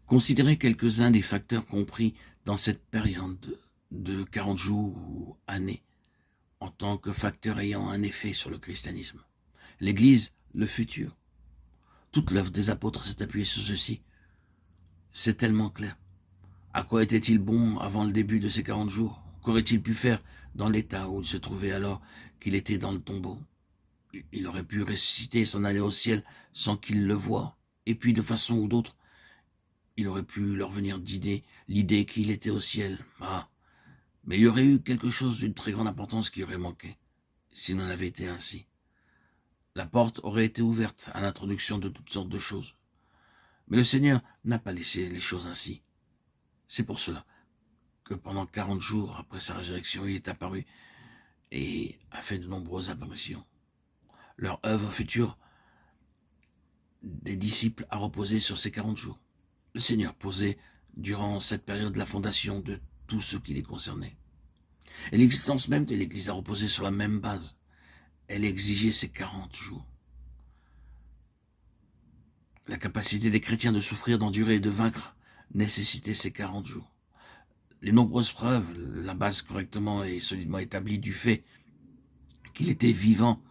Considérez quelques-uns des facteurs compris dans cette période de 40 jours ou années en tant que facteurs ayant un effet sur le christianisme. L'Église, le futur. Toute l'œuvre des apôtres s'est appuyée sur ceci. C'est tellement clair. À quoi était-il bon avant le début de ces 40 jours? Qu'aurait-il pu faire dans l'état où il se trouvait alors qu'il était dans le tombeau? Il aurait pu ressusciter et s'en aller au ciel sans qu'il le voie. Et puis, de façon ou d'autre, il aurait pu leur venir l'idée qu'il était au ciel. Ah, mais il y aurait eu quelque chose d'une très grande importance qui aurait manqué, s'il n'en avait été ainsi. La porte aurait été ouverte à l'introduction de toutes sortes de choses. Mais le Seigneur n'a pas laissé les choses ainsi. C'est pour cela que pendant 40 jours après sa résurrection, il est apparu et a fait de nombreuses apparitions. Leur œuvre future des disciples a reposé sur ces 40 jours. Le Seigneur posait durant cette période la fondation de tout ce qui les concernait. Et l'existence même de l'Église a reposé sur la même base. Elle exigeait ces 40 jours. La capacité des chrétiens de souffrir, d'endurer et de vaincre nécessitait ces 40 jours. Les nombreuses preuves, la base correctement et solidement établie du fait qu'il était vivant,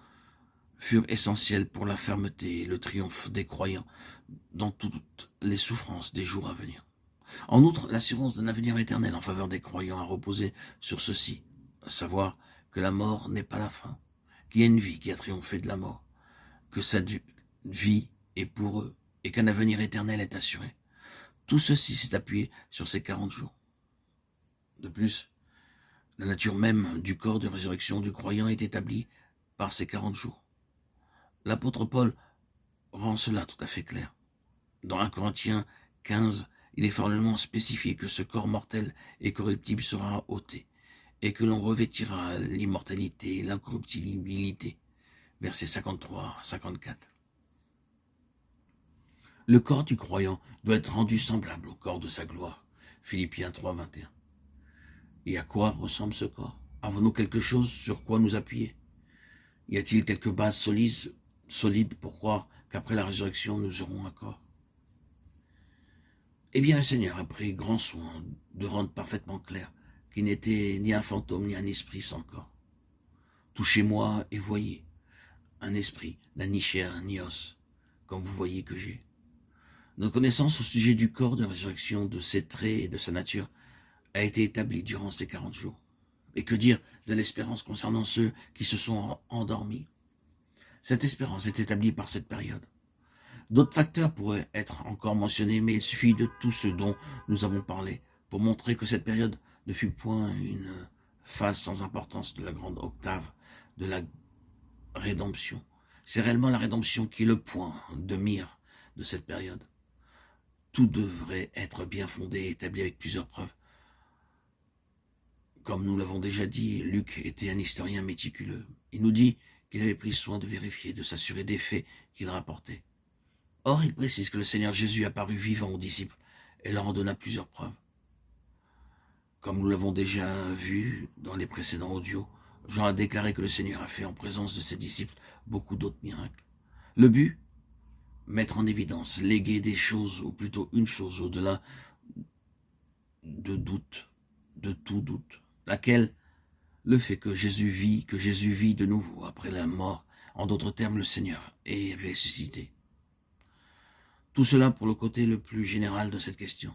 furent essentielles pour la fermeté et le triomphe des croyants dans toutes les souffrances des jours à venir. En outre, l'assurance d'un avenir éternel en faveur des croyants a reposé sur ceci, à savoir que la mort n'est pas la fin, qu'il y a une vie qui a triomphé de la mort, que cette vie est pour eux et qu'un avenir éternel est assuré. Tout ceci s'est appuyé sur ces 40 jours. De plus, la nature même du corps de résurrection du croyant est établie par ces 40 jours. L'apôtre Paul rend cela tout à fait clair. Dans 1 Corinthiens 15, il est formellement spécifié que ce corps mortel et corruptible sera ôté, et que l'on revêtira l'immortalité et l'incorruptibilité. Versets 53 à 54. Le corps du croyant doit être rendu semblable au corps de sa gloire. Philippiens 3, 21. Et à quoi ressemble ce corps? Avons-nous quelque chose sur quoi nous appuyer? Y a-t-il quelques bases solides pour croire qu'après la résurrection, nous aurons un corps? Eh bien, le Seigneur a pris grand soin de rendre parfaitement clair qu'il n'était ni un fantôme ni un esprit sans corps. Touchez-moi et voyez, un esprit n'a ni chair ni os, comme vous voyez que j'ai. Notre connaissance au sujet du corps de résurrection, de ses traits et de sa nature a été établie durant ces 40 jours. Et que dire de l'espérance concernant ceux qui se sont endormis? Cette espérance est établie par cette période. D'autres facteurs pourraient être encore mentionnés, mais il suffit de tout ce dont nous avons parlé pour montrer que cette période ne fut point une phase sans importance de la grande octave de la rédemption. C'est réellement la rédemption qui est le point de mire de cette période. Tout devrait être bien fondé et établi avec plusieurs preuves. Comme nous l'avons déjà dit, Luc était un historien méticuleux. Il nous dit qu'il avait pris soin de vérifier, de s'assurer des faits qu'il rapportait. Or, il précise que le Seigneur Jésus apparut vivant aux disciples et leur en donna plusieurs preuves. Comme nous l'avons déjà vu dans les précédents audios, Jean a déclaré que le Seigneur a fait en présence de ses disciples beaucoup d'autres miracles. Le but? Mettre en évidence, léguer des choses, ou plutôt une chose au-delà de doute, de tout doute, laquelle? Le fait que Jésus vit de nouveau après la mort, en d'autres termes, le Seigneur est ressuscité. Tout cela pour le côté le plus général de cette question.